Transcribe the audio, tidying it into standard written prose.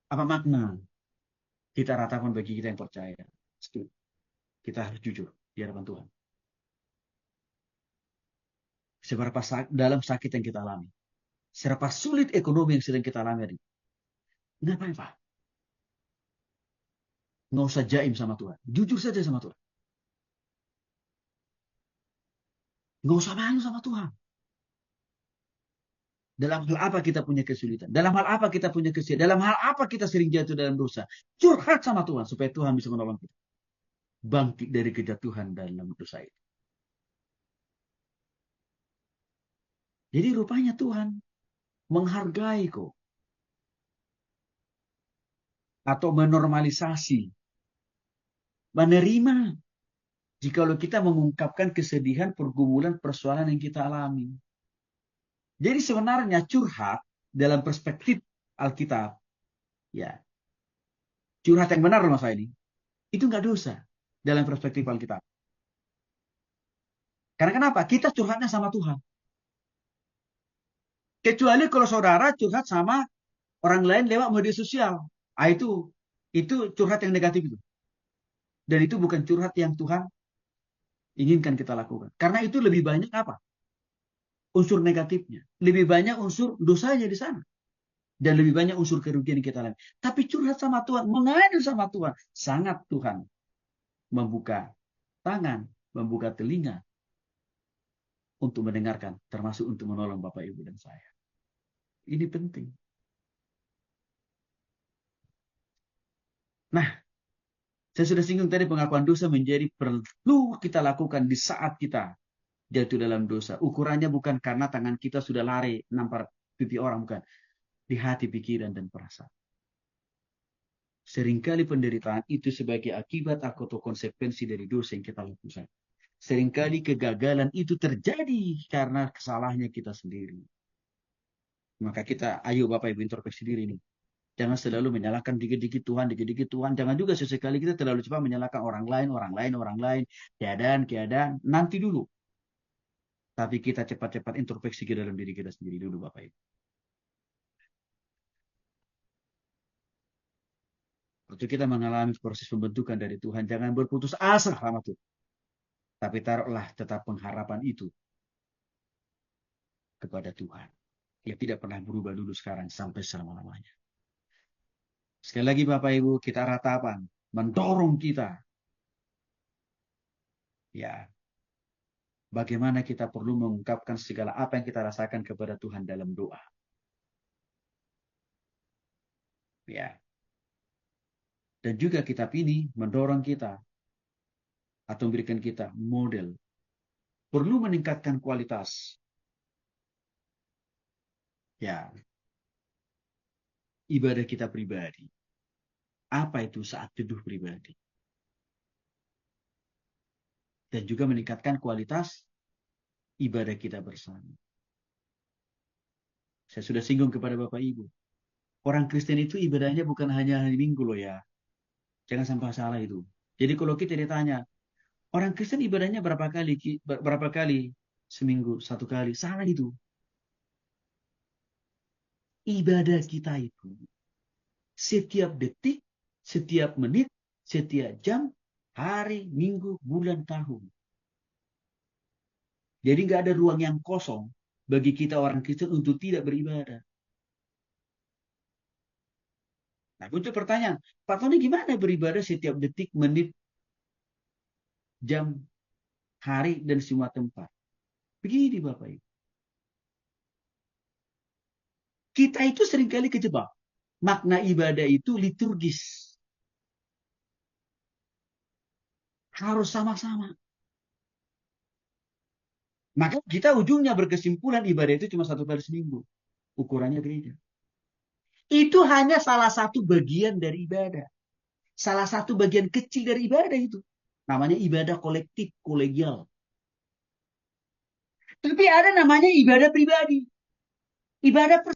Apa makna kita ratapan bagi kita yang percaya? Kita harus jujur di hadapan Tuhan. Seberapa dalam sakit yang kita alami. Seberapa sulit ekonomi yang sedang kita alami. Ngapain Pak? Nggak usah jaim sama Tuhan. Jujur saja sama Tuhan. Nggak usah malu sama Tuhan. Dalam hal apa kita punya kesulitan? Dalam hal apa kita punya kesulitan? Dalam hal apa kita sering jatuh dalam dosa? Curhat sama Tuhan supaya Tuhan bisa menolong kita. Bangkit dari kejatuhan dalam dosa itu. Jadi rupanya Tuhan menghargai kok. Atau menormalisasi. Menerima. Jikalau kita mengungkapkan kesedihan, pergumulan, persoalan yang kita alami. Jadi sebenarnya curhat dalam perspektif Alkitab, ya, curhat yang benar Mas ini, itu nggak dosa dalam perspektif Alkitab. Karena kenapa? Kita curhatnya sama Tuhan. Kecuali kalau saudara curhat sama orang lain lewat media sosial. Ah, itu curhat yang negatif itu. Dan itu bukan curhat yang Tuhan inginkan kita lakukan. Karena itu lebih banyak apa? Unsur negatifnya. Lebih banyak unsur dosanya di sana. Dan lebih banyak unsur kerugian yang kita alami. Tapi curhat sama Tuhan, mengadu sama Tuhan. Sangat Tuhan membuka tangan, membuka telinga untuk mendengarkan, termasuk untuk menolong Bapak, Ibu, dan saya. Ini penting. Nah, saya sudah singgung tadi pengakuan dosa menjadi perlu kita lakukan di saat kita jatuh dalam dosa. Ukurannya bukan karena tangan kita sudah lari nampar pipi orang, bukan. Di hati, pikiran, dan perasaan. Seringkali penderitaan itu sebagai akibat atau konsekuensi dari dosa yang kita lakukan. Seringkali kegagalan itu terjadi karena kesalahannya kita sendiri. Maka kita, ayo Bapak Ibu introspeksi diri ini. Jangan selalu menyalahkan dikit-dikit Tuhan, dikit-dikit Tuhan. Jangan juga sesekali kita terlalu cepat menyalahkan orang lain, keadaan. Nanti dulu. Tapi kita cepat-cepat introspeksi ke dalam diri kita sendiri dulu Bapak Ibu. Waktu kita mengalami proses pembentukan dari Tuhan, jangan berputus asa sama Tuhan. Tapi taruhlah tetap pengharapan itu kepada Tuhan. Yang tidak pernah berubah dulu sekarang sampai selama-lamanya. Sekali lagi Bapak Ibu, kita ratapan. Mendorong kita. Ya, bagaimana kita perlu mengungkapkan segala apa yang kita rasakan kepada Tuhan dalam doa. Ya. Dan juga kitab ini mendorong kita atau memberikan kita model. Perlu meningkatkan kualitas. Ya. Ibadah kita pribadi. Apa itu saat teduh pribadi? Dan juga meningkatkan kualitas ibadah kita bersama. Saya sudah singgung kepada Bapak Ibu. Orang Kristen itu ibadahnya bukan hanya hari Minggu loh ya. Jangan sampai salah itu. Jadi kalau kita ditanya, orang Kristen ibadahnya berapa kali seminggu? 1 kali. Salah itu. Ibadah kita itu setiap detik, setiap menit, setiap jam, hari, minggu, bulan, tahun. Jadi nggak ada ruang yang kosong bagi kita orang Kristen untuk tidak beribadah. Nah, muncul pertanyaan, Pak Tony gimana beribadah setiap detik, menit, jam, hari, dan semua tempat? Begini Bapak Ibu. Kita itu seringkali kejebak. Makna ibadah itu liturgis. Harus sama-sama. Maka kita ujungnya berkesimpulan ibadah itu cuma 1 kali seminggu. Ukurannya gereja. Itu hanya salah satu bagian dari ibadah. Salah satu bagian kecil dari ibadah itu. Namanya ibadah kolektif, kolegial. Tapi ada namanya ibadah pribadi. Ibadah